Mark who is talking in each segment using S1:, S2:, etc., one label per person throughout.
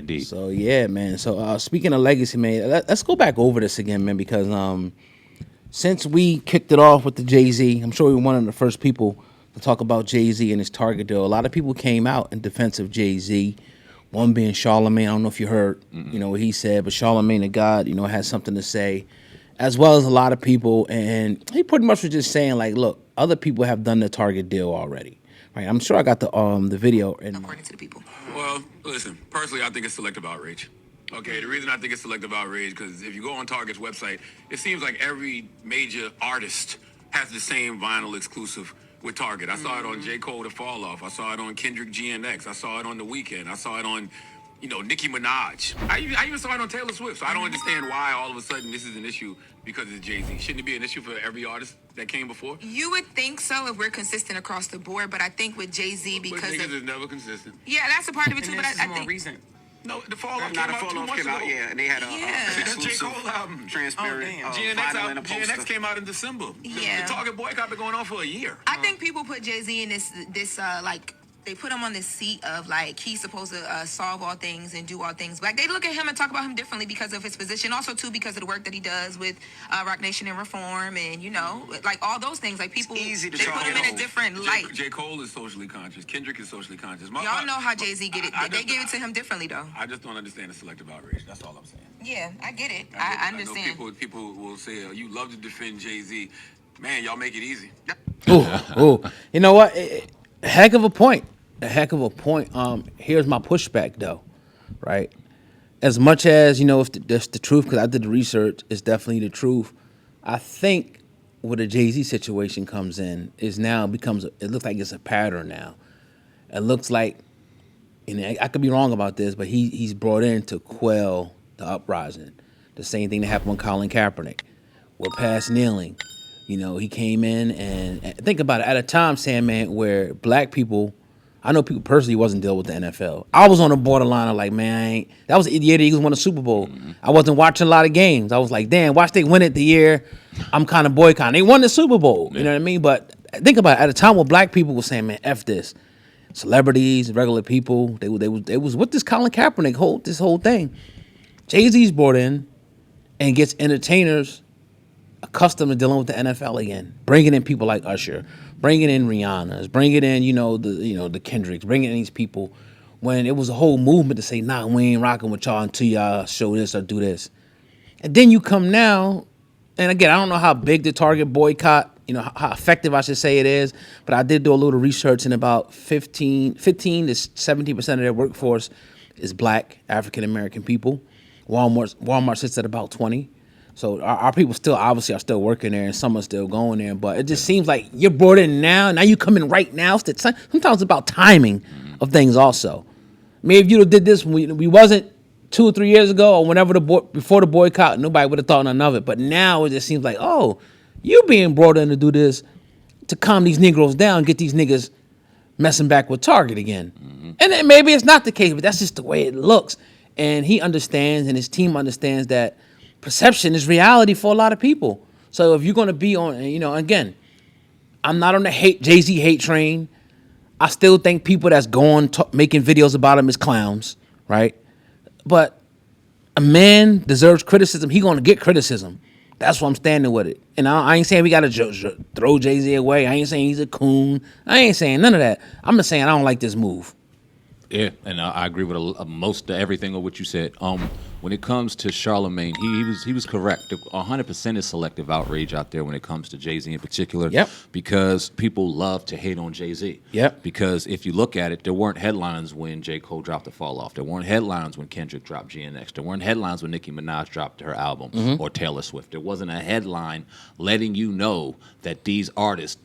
S1: Indeed.
S2: So yeah, man. So speaking of legacy, man, let's go back over this again, man, because since we kicked it off with the Jay-Z, I'm sure we were one of the first people to talk about Jay-Z and his Target deal. A lot of people came out in defense of Jay-Z. One being Charlemagne. I don't know if you heard, what he said, but Charlemagne the God, had something to say, as well as a lot of people. And he pretty much was just saying, like, look, other people have done the Target deal already. Right? I'm sure I got the video.
S3: According to the people.
S4: Well, listen, personally, I think it's selective outrage. Okay, the reason I think it's selective outrage, because if you go on Target's website, it seems like every major artist has the same vinyl exclusive with Target. I saw it on J. Cole to Fall Off. I saw it on Kendrick GNX. I saw it on The Weeknd. I saw it on, Nicki Minaj. I even saw it on Taylor Swift. So I don't understand why all of a sudden this is an issue because it's Jay-Z. Shouldn't it be an issue for every artist that came before?
S3: You would think so if we're consistent across the board, but I think with Jay-Z, because
S4: niggas is never consistent.
S3: Yeah, that's a part of it too, but I think...
S5: recent.
S4: No, the Fall Off
S5: Not
S4: came
S5: a
S4: out 2
S5: Fall Off
S4: months
S5: came
S4: ago.
S5: out, yeah, and they had a
S4: That's J.
S5: exclusive
S4: Cole album.
S5: transparent vinyl and a poster.
S4: GNX came out in December.
S3: Yeah.
S4: The Target boycott been going on for a year.
S3: I think people put Jay-Z in this like, they put him on this seat of like he's supposed to solve all things and do all things. Like they look at him and talk about him differently because of his position, also too because of the work that he does with Rock Nation and Reform, and like all those things. Like people,
S5: It's easy to
S3: they
S5: talk
S3: put him in a
S5: about.
S3: different light.
S4: J. Cole is socially conscious. Kendrick is socially conscious.
S3: Y'all know how Jay-Z get it. They gave it to him differently though.
S4: I just don't understand the selective outrage. That's all I'm saying.
S3: Yeah, I get it. I
S4: know
S3: understand.
S4: people will say, oh, you love to defend Jay-Z. Man, y'all make it easy.
S2: Ooh, you know what? Heck of a point. A heck of a point. Here's my pushback, though, right? As much as, if that's the truth, because I did the research, it's definitely the truth. I think where the Jay-Z situation comes in is now it looks like it's a pattern now. It looks like, and I could be wrong about this, but he's brought in to quell the uprising. The same thing that happened with Colin Kaepernick. We're past kneeling. He came in and think about it. At a time, SamAnt, where black people, I know people personally wasn't dealing with the NFL. I was on the borderline of like, man, that was the year the Eagles won the Super Bowl. Mm-hmm. I wasn't watching a lot of games. I was like, damn, watch they win it the year I'm kind of boycotting. They won the Super Bowl. Yeah. You know what I mean? But think about it. At a time where black people were saying, man, F this. Celebrities, regular people, they was with this Colin Kaepernick this whole thing. Jay-Z's brought in and gets entertainers accustomed to dealing with the NFL again, bringing in people like Usher, bringing in Rihanna's, bringing in the Kendricks, bringing in these people when it was a whole movement to say, nah, we ain't rocking with y'all until y'all show this or do this. And then you come now, and again, I don't know how big the Target boycott, how effective I should say it is, but I did do a little research, and about 15 to 17% of their workforce is black, African-American people. Walmart sits at about 20. So our people still obviously are still working there, and some are still going there. But it just seems like you're brought in now. Now you come in right now. Sometimes it's about timing of things also. Maybe if you did this when we wasn't 2 or 3 years ago or whenever before the boycott, nobody would have thought none of it. But now it just seems like, oh, you being brought in to do this to calm these Negroes down, get these niggas messing back with Target again. Mm-hmm. And then maybe it's not the case, but that's just the way it looks. And he understands, and his team understands that perception is reality for a lot of people. So if you're going to be on, again, I'm not on the Jay-Z hate train. I still think people that's going making videos about him is clowns, right? But a man deserves criticism. He going to get criticism. That's why I'm standing with it. And I ain't saying we got to throw Jay-Z away. I ain't saying he's a coon. I ain't saying none of that. I'm just saying I don't like this move.
S1: Yeah, and I agree with most of everything of what you said. When it comes to Charlemagne, he was correct. 100% is selective outrage out there when it comes to Jay-Z in particular.
S2: Yep.
S1: Because people love to hate on Jay-Z.
S2: Yep.
S1: Because if you look at it, there weren't headlines when J. Cole dropped the Fall Off. There weren't headlines when Kendrick dropped GNX. There weren't headlines when Nicki Minaj dropped her album or Taylor Swift. There wasn't a headline letting you know that these artists,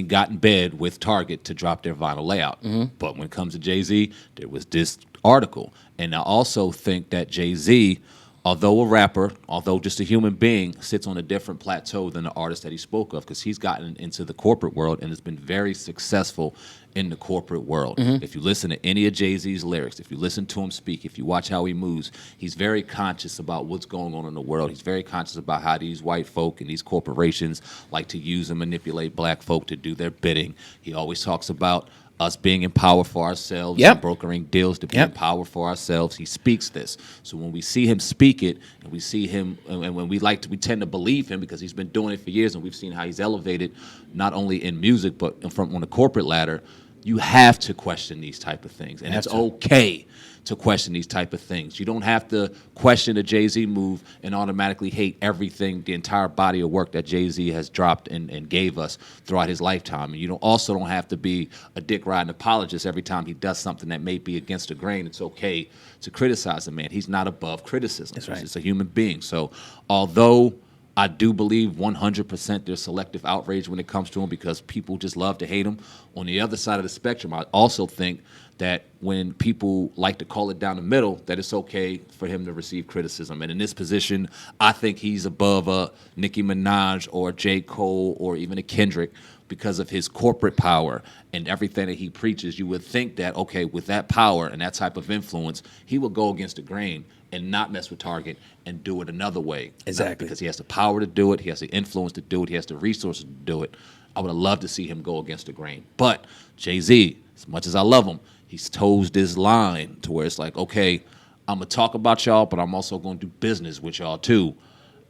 S1: got in bed with Target to drop their vinyl layout. Mm-hmm. But when it comes to Jay-Z, there was this article. And I also think that Jay-Z, although a rapper, although just a human being, sits on a different plateau than the artist that he spoke of, because he's gotten into the corporate world and has been very successful in the corporate world. Mm-hmm. If you listen to any of Jay-Z's lyrics, if you listen to him speak, if you watch how he moves, he's very conscious about what's going on in the world. He's very conscious about how these white folk and these corporations like to use and manipulate black folk to do their bidding. He always talks about us being in power for ourselves,
S2: Yep.
S1: brokering deals to be
S2: Yep.
S1: in power for ourselves. He speaks this. So when we see him speak it, and we see him, and when we tend to believe him because he's been doing it for years, and we've seen how he's elevated, not only in music but on the corporate ladder. You have to question these type of things, and it's okay to question these type of things. You don't have to question a Jay-Z move and automatically hate everything, the entire body of work that Jay-Z has dropped and gave us throughout his lifetime. And you also don't have to be a dick riding apologist every time he does something that may be against the grain. It's okay to criticize a man. He's not above criticism.
S2: That's right.
S1: He's just a human being. So although I do believe 100% there's selective outrage when it comes to him because people just love to hate him. On the other side of the spectrum, I also think that when people like to call it down the middle, that it's okay for him to receive criticism. And in this position, I think he's above a Nicki Minaj or a J. Cole or even a Kendrick because of his corporate power and everything that he preaches. You would think that, okay, with that power and that type of influence, he will go against the grain and not mess with Target and do it another way.
S2: Exactly.
S1: Because he has the power to do it, he has the influence to do it, he has the resources to do it. I would have loved to see him go against the grain. But Jay-Z, as much as I love him, he's toes this line to where it's like, okay, I'm going to talk about y'all, but I'm also going to do business with y'all too,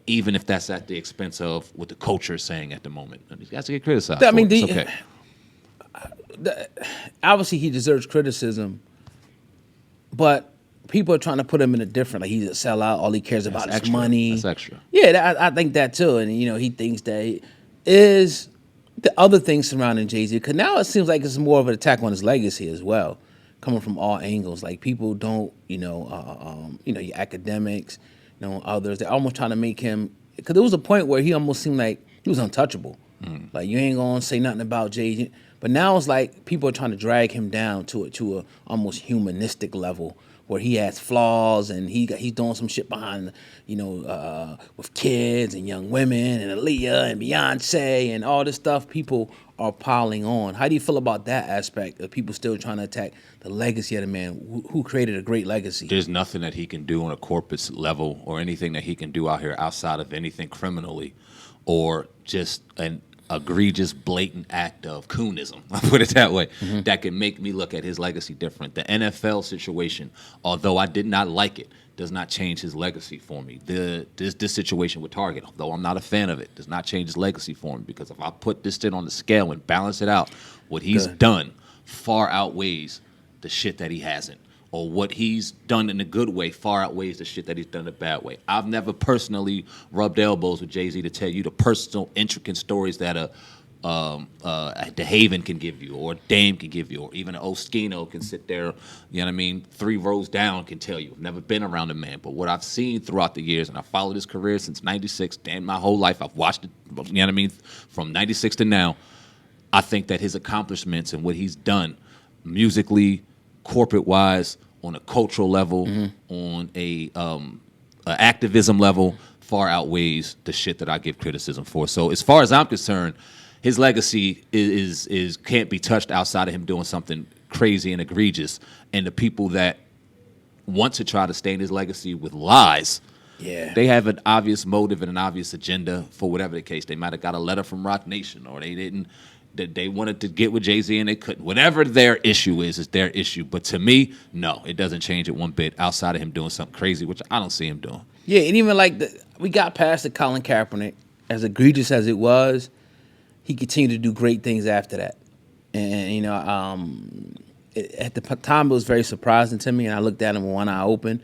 S1: even if that's at the expense of what the culture is saying at the moment. And these guys get criticized.
S2: I mean,
S1: it's okay.
S2: Obviously he deserves criticism, but people are trying to put him in a different, like he's a sellout, all he cares about is
S1: extra.
S2: money.
S1: That's extra.
S2: Yeah, I think that too. And, he thinks that is the other things surrounding Jay-Z, because now it seems like it's more of an attack on his legacy as well, coming from all angles. Like people don't, your academics, others, they're almost trying to make him, because there was a point where he almost seemed like he was untouchable. Like you ain't gonna say nothing about Jay-Z. But now it's like people are trying to drag him down to a almost humanistic level where he has flaws and he's doing some shit behind, with kids and young women and Aaliyah and Beyonce and all this stuff. People are piling on. How do you feel about that aspect of people still trying to attack the legacy of the man who created a great legacy?
S1: There's nothing that he can do on a corporate level or anything that he can do out here outside of anything criminally or just an egregious, blatant act of coonism, I'll put it that way, that can make me look at his legacy different. The NFL situation, although I did not like it, does not change his legacy for me. This situation with Target, although I'm not a fan of it, does not change his legacy for me, because if I put this shit on the scale and balance it out, what he's done far outweighs the shit that he hasn't. Or what he's done in a good way far outweighs the shit that he's done in a bad way. I've never personally rubbed elbows with Jay-Z to tell you the personal, intricate stories that DeHaven can give you, or Dame can give you, or even an Oskino can sit there, 3 rows down can tell you. I've never been around the man, but what I've seen throughout the years, and I followed his career since '96, my whole life, I've watched it, from '96 to now. I think that his accomplishments and what he's done musically, corporate-wise, on a cultural level, on a activism level, far outweighs the shit that I give criticism for. So as far as I'm concerned, his legacy is can't be touched outside of him doing something crazy and egregious. And the people that want to try to stain his legacy with lies, they have an obvious motive and an obvious agenda for whatever the case. They might have got a letter from Roc Nation, or they didn't. They wanted to get with Jay-Z and they couldn't. Whatever their issue is their issue. But to me, no, it doesn't change it one bit outside of him doing something crazy, which I don't see him doing.
S2: Yeah, and even we got past the Colin Kaepernick, as egregious as it was, he continued to do great things after that. And, at the time it was very surprising to me, and I looked at him with one eye open.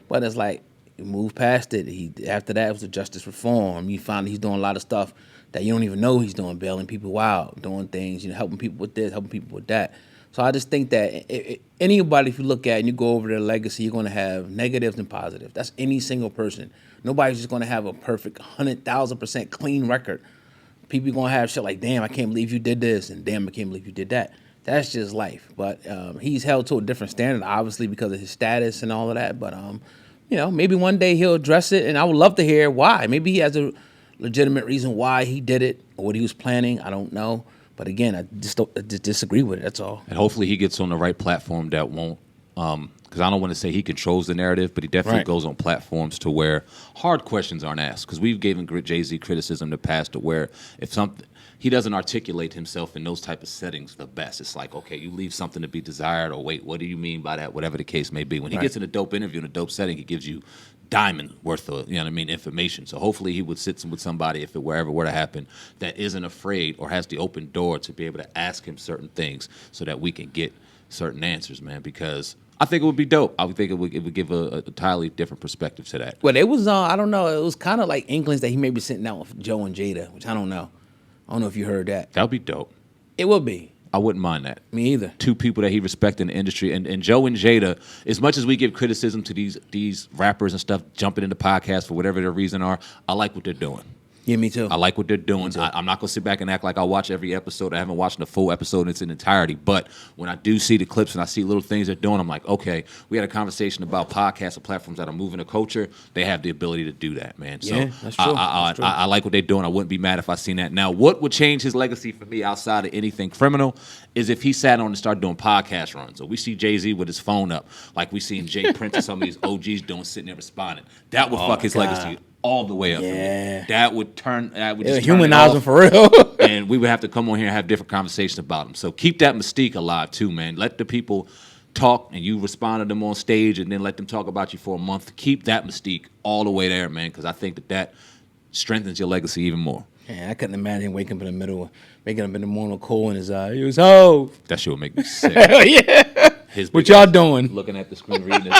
S2: But it's like, he moved past it. After that, it was the justice reform. You find he's doing a lot of stuff that you don't even know he's doing, bailing people out, doing things, helping people with this, helping people with that. So I just think that anybody, if you look at and you go over their legacy, you're going to have negatives and positives. That's any single person. Nobody's just going to have a perfect 100,000% clean record. People are going to have shit like, damn, I can't believe you did this, and damn, I can't believe you did that. That's just life. But he's held to a different standard, obviously, because of his status and all of that. But, maybe one day he'll address it, and I would love to hear why. Maybe he has a legitimate reason why he did it or what he was planning. I don't know. But again, I just disagree with it. That's all.
S1: And hopefully he gets on the right platform that won't because I don't want to say he controls the narrative, but he definitely goes on platforms to where hard questions aren't asked. Because we've given Jay-Z criticism in the past to where if something he doesn't articulate himself in those type of settings the best. It's like, okay, you leave something to be desired, or wait, what do you mean by that? Whatever the case may be. When he gets in a dope interview in a dope setting, he gives you diamond worth of, information. So hopefully he would sit with somebody, if it wherever were to happen, that isn't afraid or has the open door to be able to ask him certain things so that we can get certain answers, man, because I think it would be dope. I would think it would give a entirely different perspective to that.
S2: Well, it was, I don't know, it was kind of like inklings that he may be sitting down with Joe and Jada, which I don't know. I don't know if you heard that.
S1: That would be dope.
S2: It would be.
S1: I wouldn't mind that.
S2: Me either.
S1: Two people that he respects in the industry. And Joe and Jada, as much as we give criticism to these rappers and stuff jumping into podcasts for whatever their reason are, I like what they're doing.
S2: Yeah, me too.
S1: I like what they're doing. I'm not going to sit back and act like I watch every episode. I haven't watched the full episode in its entirety. But when I do see the clips and I see little things they're doing, I'm like, okay, we had a conversation about podcasts and platforms that are moving the culture. They have the ability to do that, man. So
S2: yeah, that's true.
S1: I like what they're doing. I wouldn't be mad if I seen that. Now, what would change his legacy for me outside of anything criminal is if he sat on and started doing podcast runs. So we see Jay-Z with his phone up, like we seen Jay Prince and some of these OGs doing, sitting there responding. That would fuck his legacy all the way up.
S2: Yeah.
S1: For me. That would just
S2: humanize him for real.
S1: And we would have to come on here and have different conversations about him. So keep that mystique alive too, man. Let the people talk and you respond to them on stage and then let them talk about you for a month. Keep that mystique all the way there, man, because I think that strengthens your legacy even more.
S2: Man, I couldn't imagine waking up in the morning with coal in his eye. He was, oh.
S1: That shit would make me sick.
S2: Hell yeah. What y'all doing?
S1: Looking at the screen, reading his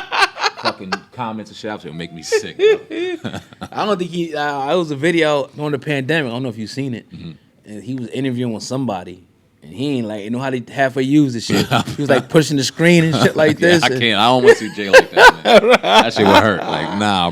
S1: fucking comments and shit, it would make me sick.
S2: I don't think it was a video during the pandemic. I don't know if you've seen it. Mm-hmm. And he was interviewing with somebody. And he ain't like, know how to halfway use the shit. He was like pushing the screen and shit like this.
S1: I can't. I don't want to see Jay like that, man. That shit would hurt. Like, nah,